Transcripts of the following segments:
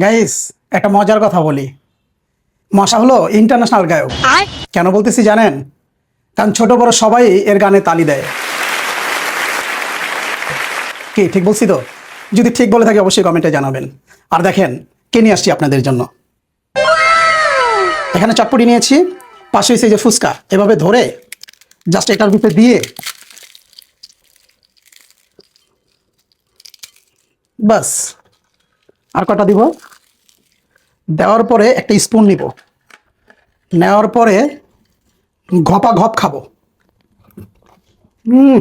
Guys, একটা মজার কথা বলি। মশা হলো ইন্টারন্যাশনাল গায়ক। কেন বলতেছি জানেন? কারণ ছোট বড় সবাই এর গানে তালি দেয়। কি ঠিক বলছি তো? যদি ঠিক বলে থাকি অবশ্যই কমেন্টে জানাবেন। আর দেখেন কে নিয়ে আসছি আপনাদের জন্য। এখানে চটপটি নিয়েছি, পাশে হচ্ছে এই যে ফুচকা। এভাবে ধরে জাস্ট এটার ভিতরে দিয়ে বাস। আর কটা দিব? দেওয়ার পরে একটা স্পুন নিব, নেওয়ার পরে ঘপা ঘপ খাবো। হুম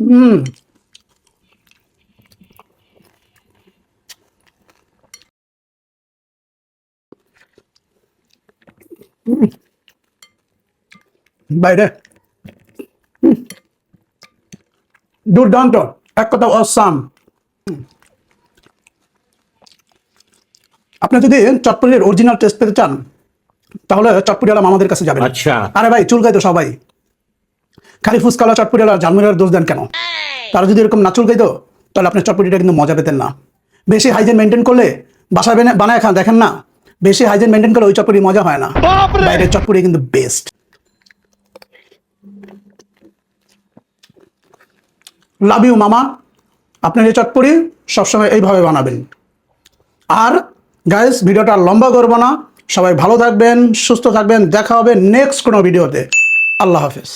হুম বাইরে দুর্দান্ত, এক কথা অসাম। আপনি যদি চটপটির অরিজিনাল টেস্ট পেতে চান তাহলে চটপটিওয়ালা মামাদের কাছে যাবেন। আচ্ছা। আরে ভাই, চুলকায় তো সবাই, খালি ফুচকালা চটপটিওয়ালা ঝালমুড়ার দোষ দেন কেন? তারা যদি এরকম না চুলকাইতো তাহলে আপনি চটপটিটা কিন্তু মজা পেতেন না। বেশি হাইজেন মেনটেন করলে বাসায় বানায় খান, দেখেন না, বেশি হাইজেন মেনটেন করলে ওই চটপটি মজা হয় না। বাইরের চটপটি কিন্তু বেস্ট। লাভ ইউ মামা। আপনার এই চটপটি সবসময় এইভাবে বানাবেন। আর গাইস, ভিডিওটা আর লম্বা করবো না, সবাই ভালো থাকবেন, সুস্থ থাকবেন, দেখা হবে নেক্সট কোনো ভিডিওতে। আল্লাহ হাফেজ।